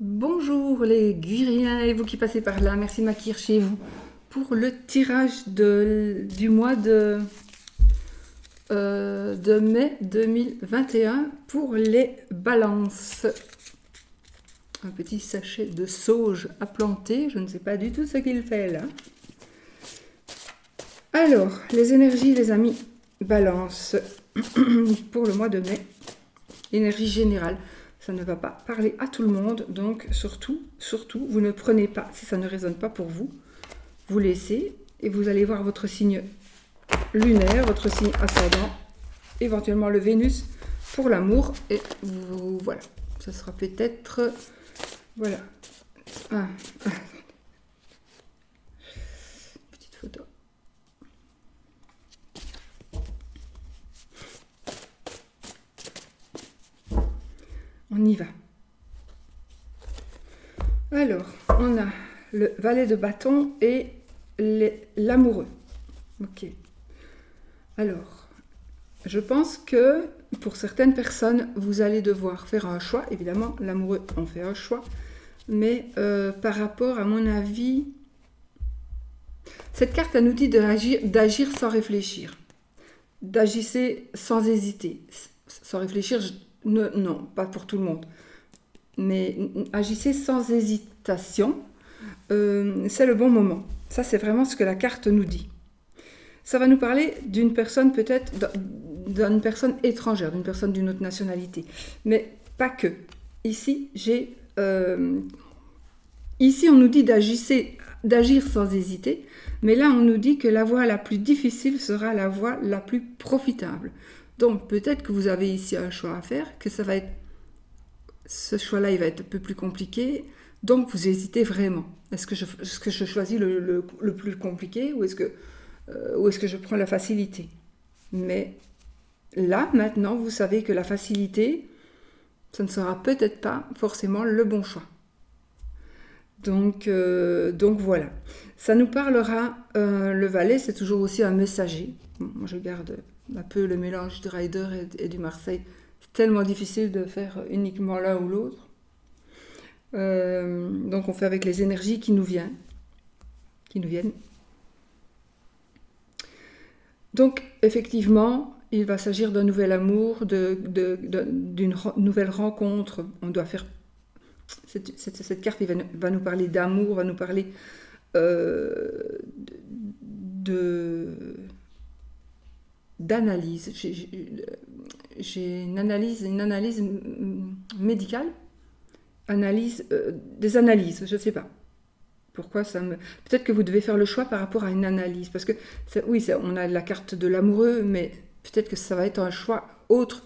Bonjour les Guiriens et vous qui passez par là, merci de m'accueillir chez vous pour le tirage du mois de mai 2021 pour les balances. Un petit sachet de sauge à planter, je ne sais pas du tout ce qu'il fait là. Alors, les énergies les amis, balance pour le mois de mai, énergie générale. Ça ne va pas parler à tout le monde, donc surtout, vous ne prenez pas, si ça ne résonne pas pour vous, vous laissez et vous allez voir votre signe lunaire, votre signe ascendant, éventuellement le Vénus pour l'amour, et voilà, ça sera peut-être, voilà, petite photo. On y va. Alors, on a le valet de bâton et l'amoureux. Ok. Alors, je pense que pour certaines personnes, vous allez devoir faire un choix. Évidemment, l'amoureux, on fait un choix. Mais par rapport à mon avis, cette carte, elle nous dit d'agir sans réfléchir. D'agir sans hésiter. Sans réfléchir, non, pas pour tout le monde. Mais agissez sans hésitation, c'est le bon moment. Ça, c'est vraiment ce que la carte nous dit. Ça va nous parler d'une personne peut-être, d'une personne étrangère, d'une personne d'une autre nationalité. Mais pas que. Ici, ici on nous dit d'agir sans hésiter, mais là, on nous dit que la voie la plus difficile sera la voie la plus profitable. Donc, peut-être que vous avez ici un choix à faire, que ça va être ce choix-là, il va être un peu plus compliqué, donc vous hésitez vraiment. Est-ce que je choisis le plus compliqué ou est-ce que je prends la facilité? Mais là, maintenant, vous savez que la facilité, ça ne sera peut-être pas forcément le bon choix. Donc voilà. Ça nous parlera, le valet, c'est toujours aussi un messager. Moi, je garde un peu le mélange du Rider et du Marseille. C'est tellement difficile de faire uniquement l'un ou l'autre. Donc on fait avec les énergies qui nous viennent. Donc effectivement, il va s'agir d'un nouvel amour, d'une nouvelle rencontre. On doit faire cette carte va nous parler d'amour, va nous parler d'analyse. J'ai une analyse médicale, des analyses, je ne sais pas. Pourquoi ça me... Peut-être que vous devez faire le choix par rapport à une analyse. Parce que, oui, on a la carte de l'amoureux, mais peut-être que ça va être un choix autre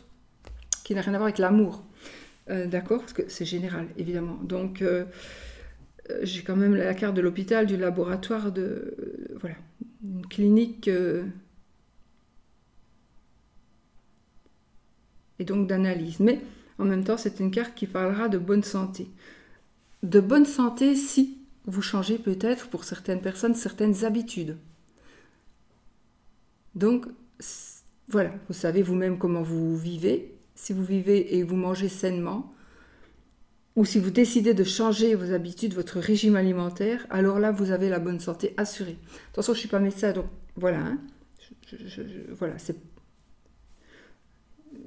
qui n'a rien à voir avec l'amour. D'accord? Parce que c'est général, évidemment. Donc, j'ai quand même la carte de l'hôpital, du laboratoire, voilà, une clinique... et donc d'analyse. Mais en même temps, c'est une carte qui parlera de bonne santé. De bonne santé si vous changez peut-être pour certaines personnes certaines habitudes. Donc voilà, vous savez vous-même comment vous vivez. Si vous vivez et vous mangez sainement, ou si vous décidez de changer vos habitudes, votre régime alimentaire, alors là, vous avez la bonne santé assurée. Attention, je ne suis pas médecin, donc voilà. Hein, voilà,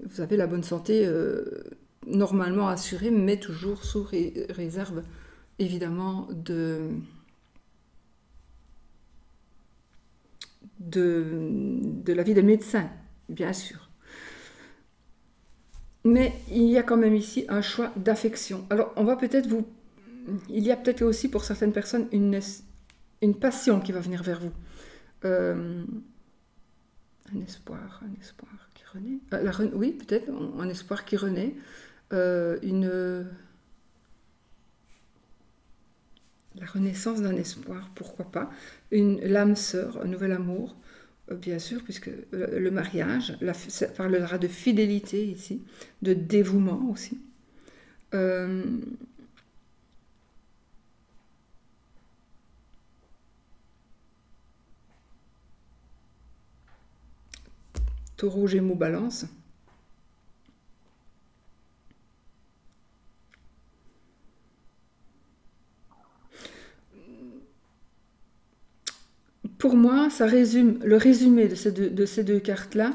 vous avez la bonne santé normalement assurée, mais toujours sous réserve, évidemment, de l'avis des médecins, bien sûr. Mais il y a quand même ici un choix d'affection. Alors, on va peut-être il y a peut-être aussi pour certaines personnes une passion qui va venir vers vous. Un espoir qui renaît. Oui, peut-être, un espoir qui renaît. La renaissance d'un espoir, pourquoi pas. L'âme sœur, un nouvel amour, bien sûr, puisque le mariage, ça parlera de fidélité ici, de dévouement aussi. Taureau, Gémeaux, Balance. pour moi, ça résume le résumé de ces deux cartes-là.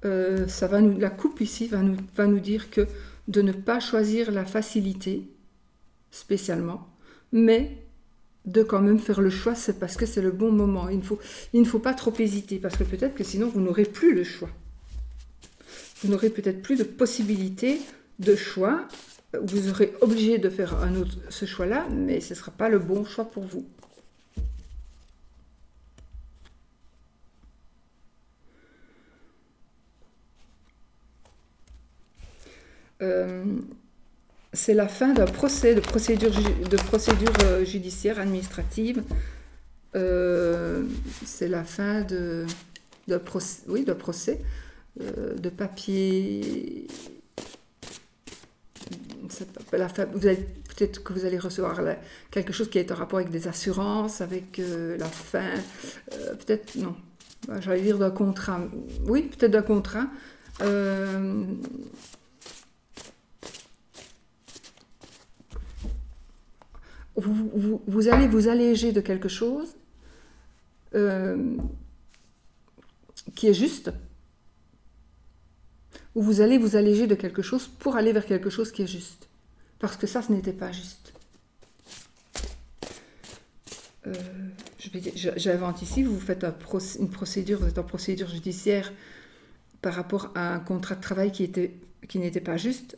La coupe ici va nous dire que de ne pas choisir la facilité, spécialement, mais de quand même faire le choix, c'est parce que c'est le bon moment. Il ne faut pas trop hésiter, parce que peut-être que sinon vous n'aurez plus le choix. Vous n'aurez peut-être plus de possibilité de choix. Vous serez obligé de faire ce choix-là, mais ce ne sera pas le bon choix pour vous. C'est la fin d'un procès, de procédure judiciaire administrative. C'est la fin de procès, de papier. Peut-être que vous allez recevoir quelque chose qui est en rapport avec des assurances, avec la fin, peut-être, non, j'allais dire d'un contrat. Oui, peut-être d'un contrat. Vous allez vous alléger de quelque chose qui est juste, ou vous allez vous alléger de quelque chose pour aller vers quelque chose qui est juste. Parce que ça, ce n'était pas juste. J'invente ici, vous faites une procédure, vous êtes en procédure judiciaire par rapport à un contrat de travail qui n'était pas juste,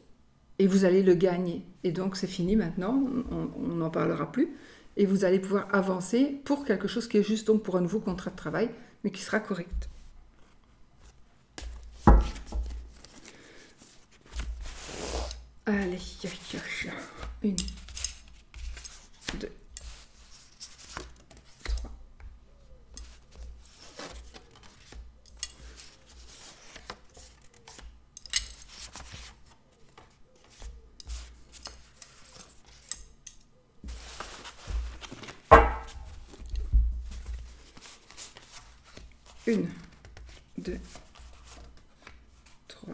et vous allez le gagner. Et donc c'est fini maintenant, on n'en parlera plus, et vous allez pouvoir avancer pour quelque chose qui est juste, donc pour un nouveau contrat de travail, mais qui sera correct. Allez, 1, 2, 3. Une, deux, trois.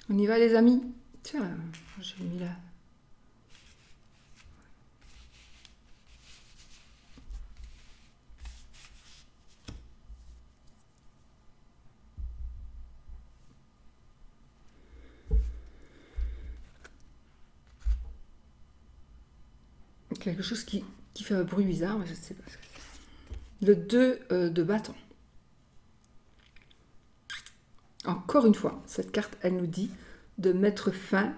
On y va les amis. Tiens, j'ai mis là. Quelque chose qui fait un bruit bizarre, mais je ne sais pas ce que c'est. Le 2 de bâton. Encore une fois, cette carte, elle nous dit de mettre fin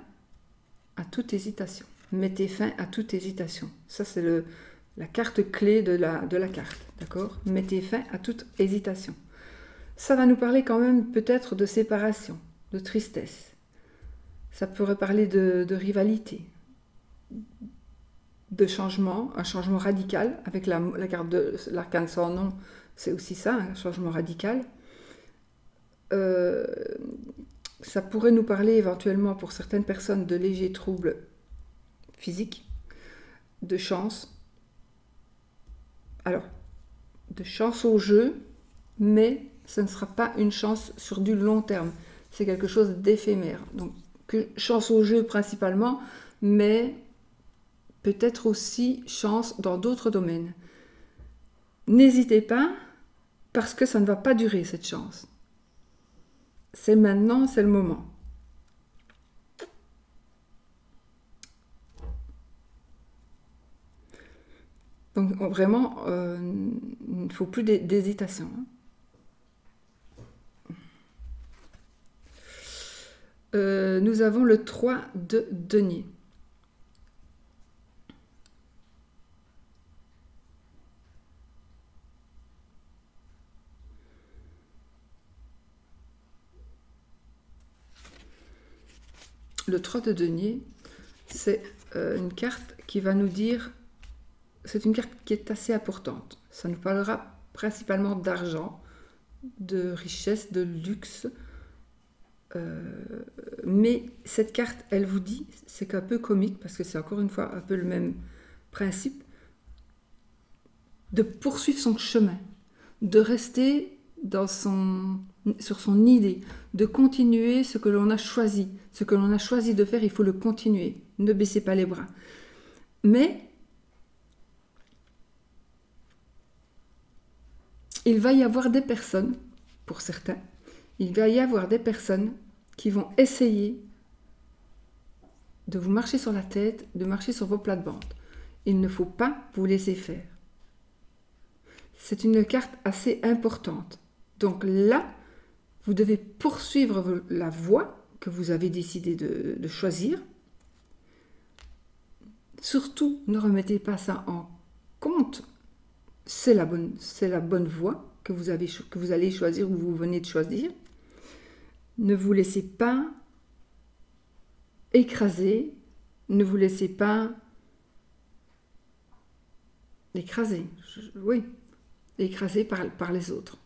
à toute hésitation. Mettez fin à toute hésitation. Ça, c'est la carte clé de la carte, d'accord? Mettez fin à toute hésitation. Ça va nous parler quand même peut-être de séparation, de tristesse. Ça pourrait parler de rivalité, de changement, un changement radical, avec la carte de l'arcane sans nom, c'est aussi ça, un changement radical. Ça pourrait nous parler éventuellement pour certaines personnes de légers troubles physiques, de chance. Alors, de chance au jeu, mais ce ne sera pas une chance sur du long terme. C'est quelque chose d'éphémère. Donc, chance au jeu principalement, mais peut-être aussi chance dans d'autres domaines. N'hésitez pas, parce que ça ne va pas durer cette chance. C'est maintenant, c'est le moment. Donc vraiment, il ne faut plus d'hésitation. Nous avons le 3 de denier. Le 3 de denier, c'est une carte qui va nous dire, c'est une carte qui est assez importante. Ça nous parlera principalement d'argent, de richesse, de luxe. Mais cette carte, elle vous dit, c'est un peu comique, parce que c'est encore une fois un peu le même principe, de poursuivre son chemin, de rester sur son idée, de continuer ce que l'on a choisi. Ce que l'on a choisi de faire, il faut le continuer. Ne baissez pas les bras. Mais il va y avoir des personnes, pour certains, il va y avoir des personnes qui vont essayer de vous marcher sur la tête, de marcher sur vos plates-bandes. Il ne faut pas vous laisser faire. C'est une carte assez importante. Donc là, vous devez poursuivre la voie que vous avez décidé de choisir. Surtout, ne remettez pas ça en compte. C'est la bonne voie que vous allez choisir ou vous venez de choisir. Ne vous laissez pas écraser. Ne vous laissez pas écraser. Oui, écraser par les autres.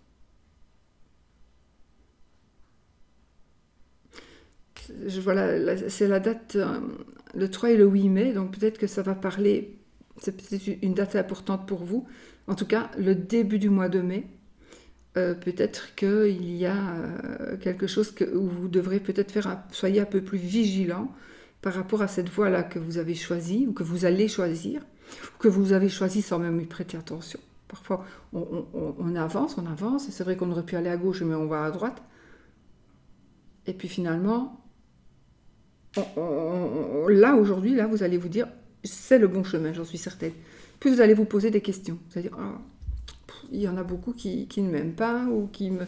Voilà, c'est la date, le 3 et le 8 mai, donc peut-être que ça va parler, c'est peut-être une date importante pour vous. En tout cas, le début du mois de mai, peut-être qu'il y a quelque chose où vous devrez peut-être soyez un peu plus vigilant par rapport à cette voie-là que vous avez choisie, ou que vous allez choisir, ou que vous avez choisi sans même y prêter attention. Parfois, on avance, et c'est vrai qu'on aurait pu aller à gauche, mais on va à droite. Et puis finalement, là, aujourd'hui, là, vous allez vous dire, c'est le bon chemin, j'en suis certaine. Puis vous allez vous poser des questions. Vous allez dire, il y en a beaucoup qui ne m'aiment pas, ou qui me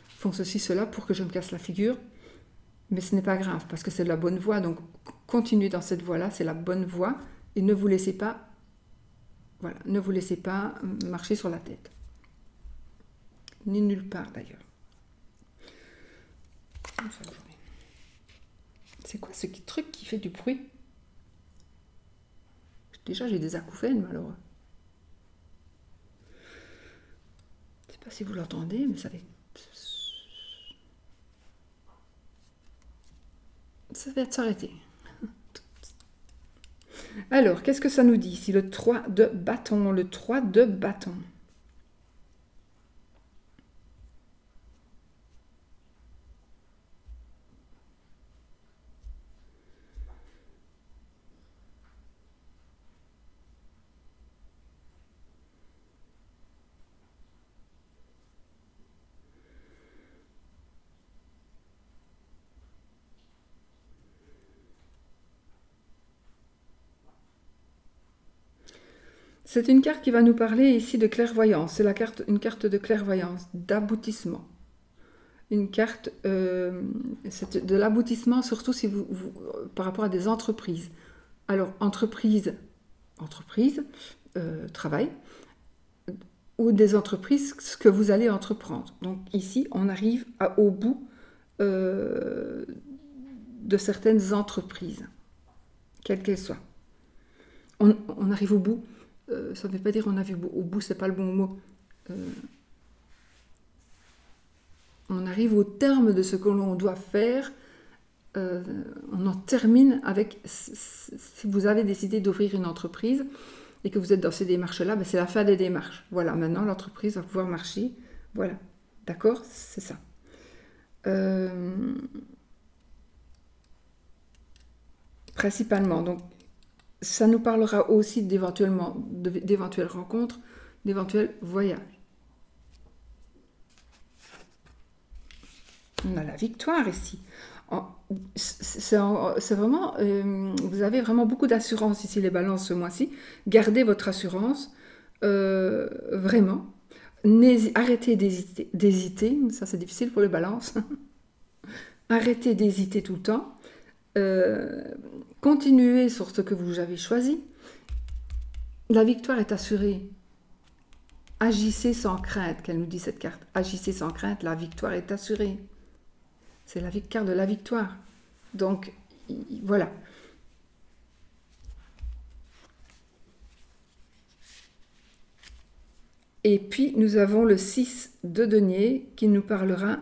font ceci, cela, pour que je me casse la figure. Mais ce n'est pas grave, parce que c'est la bonne voie. Donc, continuez dans cette voie-là, c'est la bonne voie. Et ne vous laissez pas, voilà, ne vous laissez pas marcher sur la tête. Ni nulle part, d'ailleurs. C'est quoi ce truc qui fait du bruit? Déjà, j'ai des acouphènes, malheureux. Je ne sais pas si vous l'entendez, mais ça va s'arrêter. Alors, qu'est-ce que ça nous dit ici? Le 3 de bâton, le 3 de bâton. C'est une carte qui va nous parler ici de clairvoyance. C'est une carte de clairvoyance, d'aboutissement. Une carte, c'est de l'aboutissement, surtout si par rapport à des entreprises. Alors, entreprise, travail, ou des entreprises, ce que vous allez entreprendre. Donc ici, on arrive au bout de certaines entreprises, quelles qu'elles soient. On arrive au bout. Ça ne veut pas dire on arrive au bout, c'est pas le bon mot. On arrive au terme de ce que l'on doit faire. On en termine avec, si vous avez décidé d'ouvrir une entreprise et que vous êtes dans ces démarches-là, ben c'est la fin des démarches. Voilà, maintenant l'entreprise va pouvoir marcher. Voilà, d'accord? C'est ça. Principalement, donc ça nous parlera aussi d'éventuelles rencontres, d'éventuels voyages. On a la victoire ici. C'est vraiment, vous avez vraiment beaucoup d'assurance ici, les balances, ce mois-ci. Gardez votre assurance, vraiment. Arrêtez d'hésiter, ça c'est difficile pour les balances. Arrêtez d'hésiter tout le temps. Continuez sur ce que vous avez choisi. La victoire est assurée. Agissez sans crainte, qu'elle nous dit cette carte. Agissez sans crainte, la victoire est assurée. C'est la carte de la victoire. Donc, voilà. Et puis, nous avons le 6 de denier qui nous parlera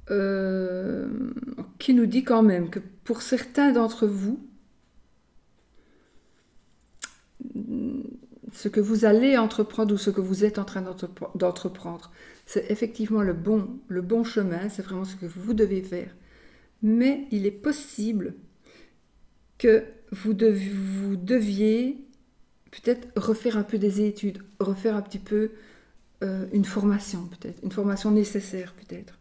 qui nous dit quand même que pour certains d'entre vous, ce que vous allez entreprendre ou ce que vous êtes en train d'entreprendre, c'est effectivement le bon chemin, c'est vraiment ce que vous devez faire. Mais il est possible que vous deviez peut-être refaire un peu des études, refaire un petit peu une formation peut-être, une formation nécessaire peut-être.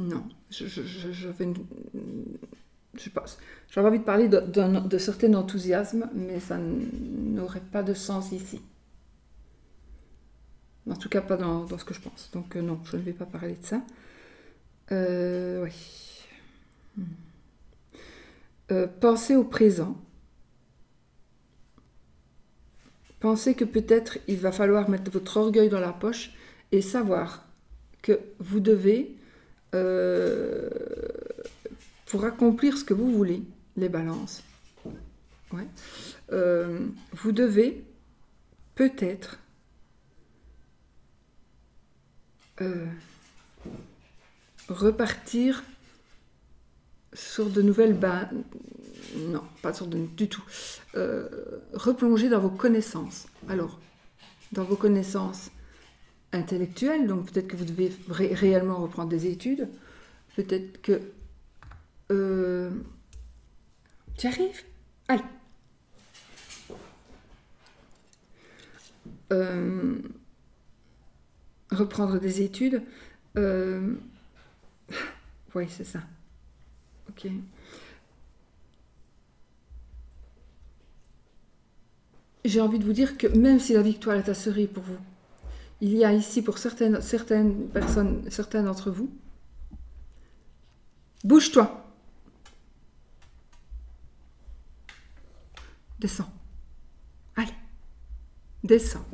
Non, je pense, j'avais envie de parler de certain enthousiasme, mais ça n'aurait pas de sens ici. En tout cas, pas dans ce que je pense. Donc non, je ne vais pas parler de ça. Oui. Pensez au présent. Pensez que peut-être il va falloir mettre votre orgueil dans la poche et savoir que vous devez, euh, pour accomplir ce que vous voulez, les balances, ouais, vous devez peut-être repartir sur de nouvelles bases. Non, pas sur du tout. Replonger dans vos connaissances. Alors, dans vos connaissances intellectuelles, donc peut-être que vous devez réellement reprendre des études. Peut-être que... tu arrives? Allez. Reprendre des études. Oui, c'est ça. Ok. J'ai envie de vous dire que même si la victoire est assurée pour vous, il y a ici pour certaines personnes, certains d'entre vous, bouge-toi, descends, allez, descends.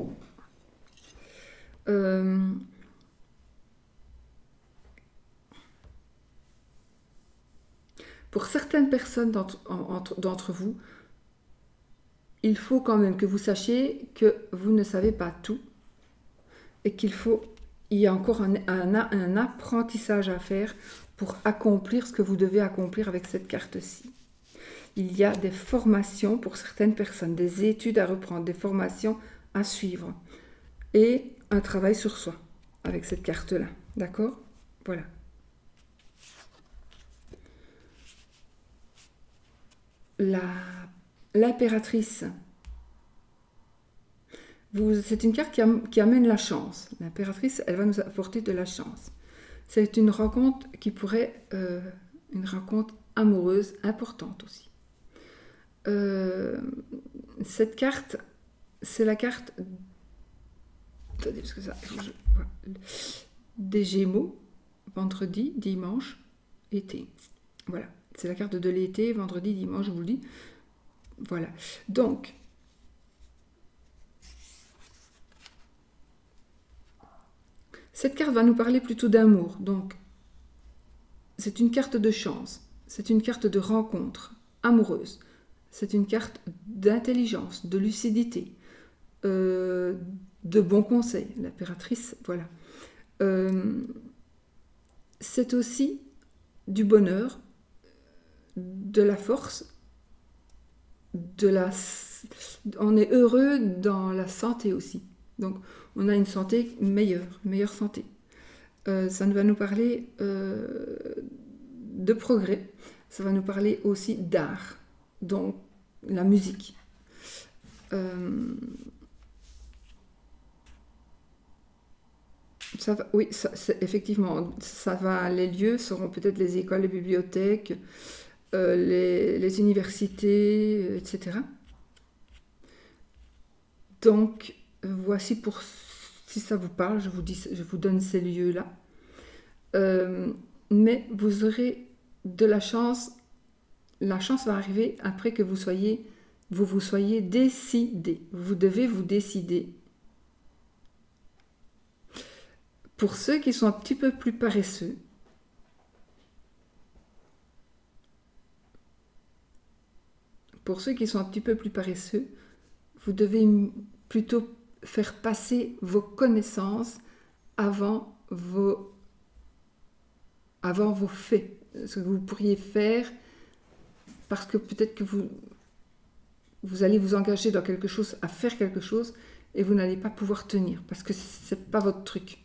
Pour certaines personnes d'entre vous, il faut quand même que vous sachiez que vous ne savez pas tout et il y a encore un apprentissage à faire pour accomplir ce que vous devez accomplir avec cette carte-ci. Il y a des formations pour certaines personnes, des études à reprendre, des formations à suivre et un travail sur soi avec cette carte-là. D'accord? Voilà. L'impératrice. C'est une carte qui amène la chance. L'impératrice, elle va nous apporter de la chance. C'est une rencontre qui pourrait... une rencontre amoureuse importante aussi. Cette carte, c'est la carte... Attendez, parce que ça... des Gémeaux, vendredi, dimanche, été. Voilà. C'est la carte de l'été, vendredi, dimanche, je vous le dis. Voilà. Donc, cette carte va nous parler plutôt d'amour. Donc, c'est une carte de chance. C'est une carte de rencontre amoureuse. C'est une carte d'intelligence, de lucidité, de bons conseils. L'impératrice, voilà. C'est aussi du bonheur, de la force, on est heureux dans la santé aussi. Donc, on a une santé meilleure santé. Ça va nous parler de progrès. Ça va nous parler aussi d'art, donc la musique. Oui, effectivement, les lieux seront peut-être les écoles, les bibliothèques, les universités, etc. Donc, voici pour si ça vous parle, je vous donne ces lieux-là. Mais vous aurez de la chance. La chance va arriver après que vous vous soyez décidé. Vous devez vous décider. Pour ceux qui sont un petit peu plus paresseux, vous devez plutôt faire passer vos connaissances avant vos faits. Ce que vous pourriez faire, parce que peut-être que vous allez vous engager dans quelque chose, à faire quelque chose, et vous n'allez pas pouvoir tenir, parce que ce n'est pas votre truc.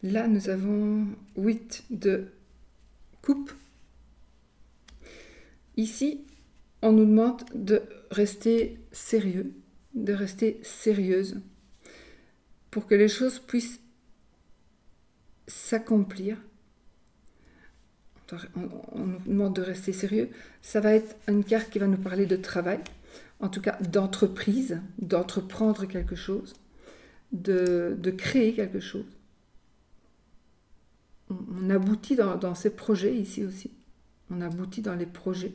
Là, nous avons 8 de coupe. Ici, on nous demande de rester sérieux, de rester sérieuse, pour que les choses puissent s'accomplir. On nous demande de rester sérieux. Ça va être une carte qui va nous parler de travail, en tout cas d'entreprise, d'entreprendre quelque chose, de créer quelque chose. On aboutit dans ces projets ici aussi. On aboutit dans les projets.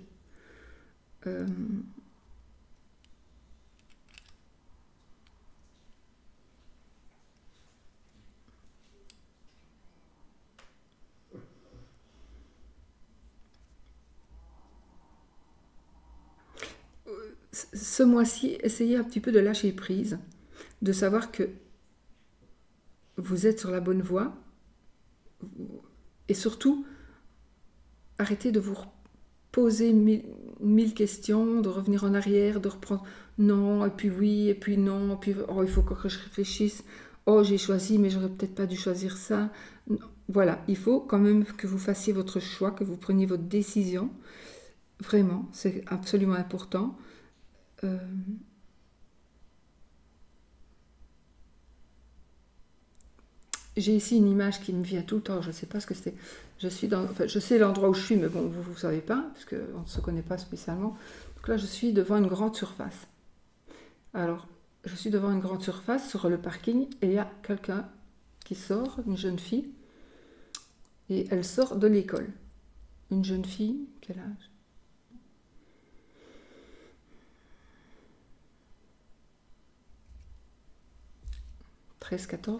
Ce mois-ci, essayez un petit peu de lâcher prise, de savoir que vous êtes sur la bonne voie, et surtout, arrêtez de vous poser mille questions, de revenir en arrière, de reprendre non, et puis oui, et puis non, et puis oh, il faut que je réfléchisse, oh j'ai choisi, mais j'aurais peut-être pas dû choisir ça. Voilà, il faut quand même que vous fassiez votre choix, que vous preniez votre décision. Vraiment, c'est absolument important. J'ai ici une image qui me vient tout le temps, je ne sais pas ce que c'est. Je sais l'endroit où je suis, mais bon, vous ne savez pas, parce qu'on ne se connaît pas spécialement. Donc là, je suis devant une grande surface. Alors, je suis devant une grande surface sur le parking, et il y a quelqu'un qui sort, une jeune fille, et elle sort de l'école. Une jeune fille, quel âge ? « 13-14 ».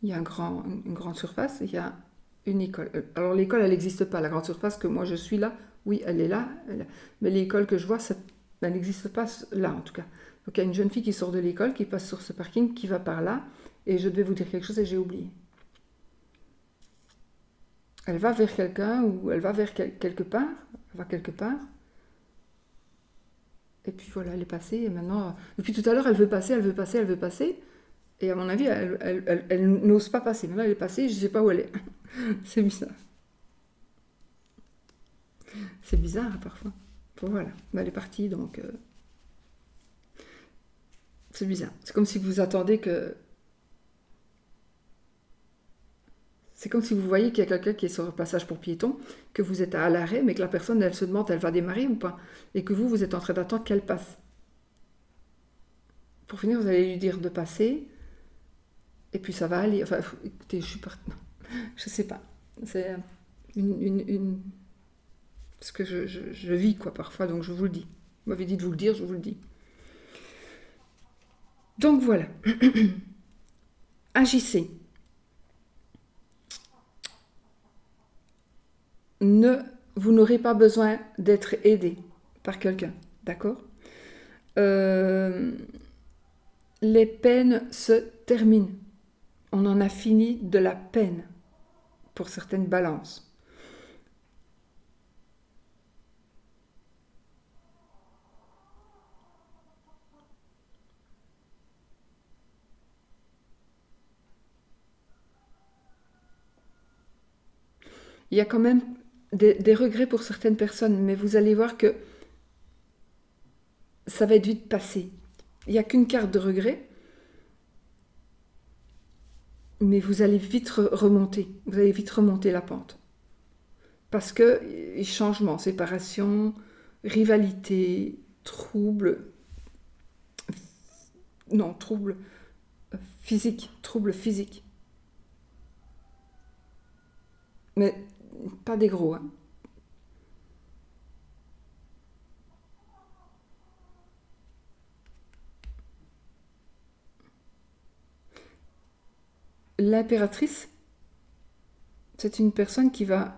Il y a une grande surface, il y a une école. Alors l'école, elle n'existe pas. La grande surface que moi je suis là, oui, elle est là. Mais l'école que je vois, elle n'existe pas là en tout cas. Donc il y a une jeune fille qui sort de l'école, qui passe sur ce parking, qui va par là. Et je devais vous dire quelque chose et j'ai oublié. Elle va vers quelqu'un ou elle va vers quelque part. Elle va quelque part. Et puis voilà, elle est passée. Et maintenant, depuis tout à l'heure, elle veut passer, elle veut passer, elle veut passer. Et à mon avis, elle n'ose pas passer. Maintenant, elle est passée, je ne sais pas où elle est. C'est bizarre. C'est bizarre, parfois. Bon, voilà, elle est partie, donc... c'est bizarre. C'est comme si vous attendez que... C'est comme si vous voyez qu'il y a quelqu'un qui est sur le passage pour piétons, que vous êtes à l'arrêt, mais que la personne, elle se demande, elle va démarrer ou pas. Et que vous êtes en train d'attendre qu'elle passe. Pour finir, vous allez lui dire de passer... Et puis ça va aller. Enfin, écoutez, je suis partie. Non, je sais pas. C'est ce que je vis, quoi, parfois, donc je vous le dis. Vous m'avez dit de vous le dire, je vous le dis. Donc voilà. Agissez. Vous n'aurez pas besoin d'être aidé par quelqu'un, d'accord ? Les peines se terminent. On en a fini de la peine pour certaines balances. Il y a quand même des regrets pour certaines personnes, mais vous allez voir que ça va être vite passé. Il n'y a qu'une carte de regret. mais vous allez vite remonter, vous allez vite remonter la pente. Parce que changement, séparation, rivalité, trouble, non, trouble physique. Mais pas des gros, hein. L'impératrice, c'est une personne qui va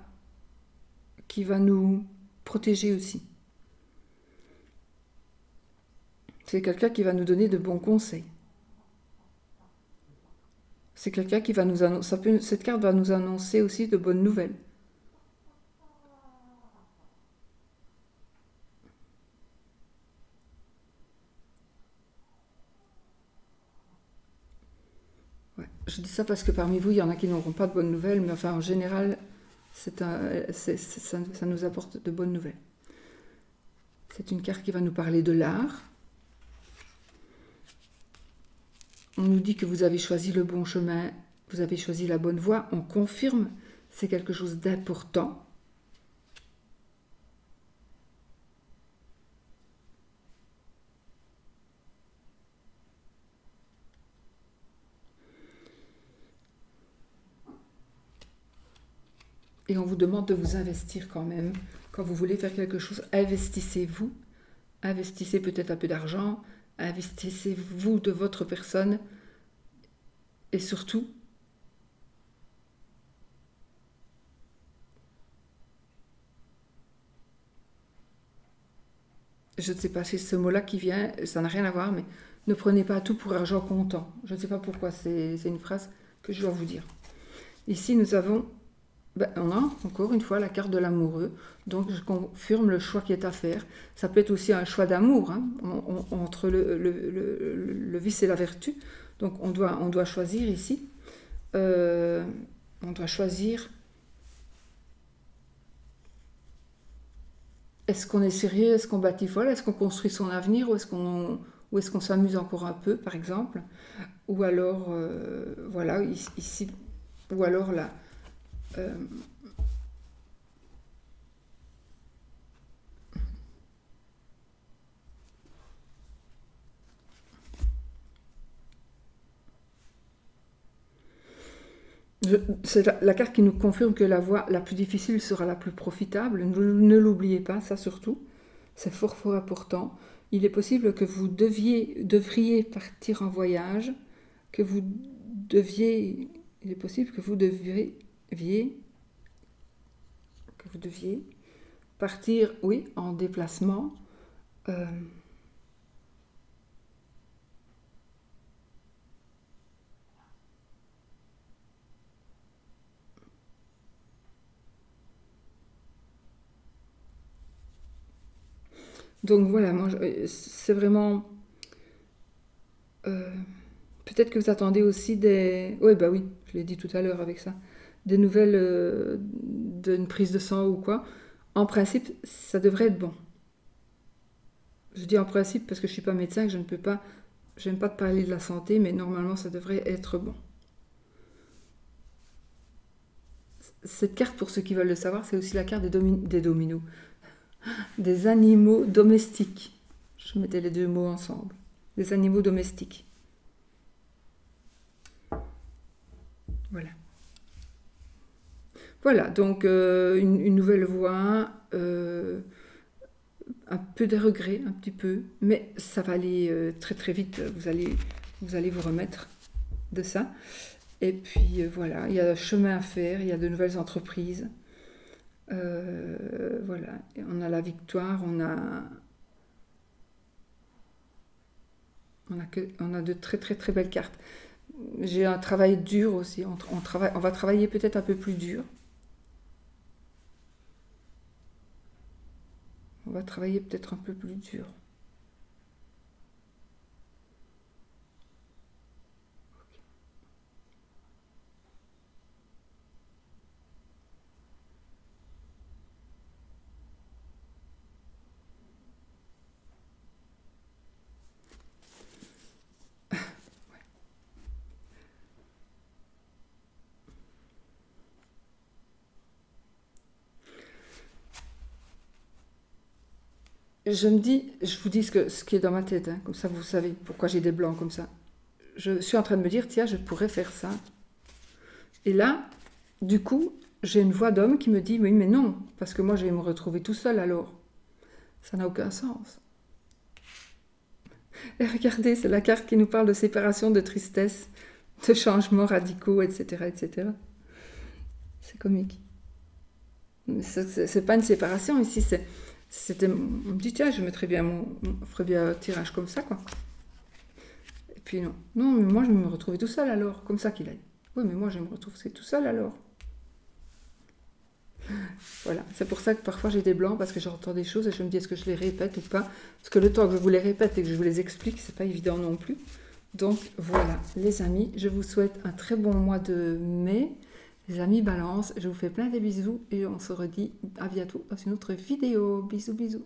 nous protéger aussi. C'est quelqu'un qui va nous donner de bons conseils. C'est quelqu'un qui va nous annoncer, cette carte va nous annoncer aussi de bonnes nouvelles. Ouais. Je dis ça parce que parmi vous, il y en a qui n'auront pas de bonnes nouvelles, mais enfin en général, ça nous apporte de bonnes nouvelles. C'est une carte qui va nous parler de l'art. On nous dit que vous avez choisi le bon chemin, vous avez choisi la bonne voie. On confirme, c'est quelque chose d'important. Et on vous demande de vous investir quand même. Quand vous voulez faire quelque chose, investissez-vous. Investissez peut-être un peu d'argent. Investissez-vous de votre personne. Et surtout, je ne sais pas si c'est ce mot-là qui vient, ça n'a rien à voir, mais ne prenez pas tout pour argent comptant. Je ne sais pas pourquoi, c'est une phrase que je dois vous dire. Ici, nous avons, on a encore une fois la carte de l'amoureux, donc je confirme le choix qui est à faire. Ça peut être aussi un choix d'amour, hein, entre le vice et la vertu. Donc on doit choisir ici. On doit choisir. Est-ce qu'on est sérieux? Est-ce qu'on batifole? Est-ce qu'on construit son avenir? Ou est-ce qu'on s'amuse encore un peu, par exemple? Ou alors, voilà, ici, ou alors là. Euh, c'est la carte qui nous confirme que la voie la plus difficile sera la plus profitable. Ne l'oubliez pas, ça surtout. C'est fort fort important. Il est possible que vous devriez partir en voyage, que vous deviez, il est possible que vous deviez partir, oui, en déplacement. Euh, donc voilà, moi, c'est vraiment. euh, Peut-être que vous attendez aussi des. Oui, bah oui, je l'ai dit tout à l'heure avec ça. Des nouvelles d'une prise de sang ou quoi. En principe, ça devrait être bon. Je dis en principe parce que je ne suis pas médecin, que je ne peux pas. J'aime pas te parler de la santé, mais normalement, ça devrait être bon. Cette carte, pour ceux qui veulent le savoir, c'est aussi la carte des dominos. Des animaux domestiques. Je mettais les deux mots ensemble. Des animaux domestiques. Voilà. Voilà, donc une nouvelle voie, un peu de regret, un petit peu, mais ça va aller très très vite, vous allez vous remettre de ça. Et puis voilà, il y a un chemin à faire, il y a de nouvelles entreprises. Voilà, et on a la victoire, on a de très très très belles cartes. J'ai un travail dur aussi, on va travailler peut-être un peu plus dur. On va travailler peut-être un peu plus dur. je me dis, je vous dis ce qui est dans ma tête, hein, comme ça vous savez pourquoi j'ai des blancs comme ça. Je suis en train de me dire, tiens, je pourrais faire ça. Et là, du coup, j'ai une voix d'homme qui me dit, oui, mais non, parce que moi, je vais me retrouver tout seul alors. Ça n'a aucun sens. Et regardez, c'est la carte qui nous parle de séparation, de tristesse, de changements radicaux, etc., etc. C'est comique. Mais c'est pas une séparation ici, c'était, on me dit, tiens, je mettrais bien ferais bien un tirage comme ça, quoi. Et puis non, non, mais moi, je vais me retrouver tout seul alors, comme ça qu'il aille. Oui, mais moi, je me retrouve tout seul alors. Voilà, c'est pour ça que parfois j'ai des blancs, parce que j'entends des choses et je me dis est-ce que je les répète ou pas. Parce que le temps que je vous les répète et que je vous les explique, c'est pas évident non plus. Donc voilà, les amis, je vous souhaite un très bon mois de mai. Les amis Balance, je vous fais plein de bisous et on se redit à bientôt dans une autre vidéo. Bisous, bisous.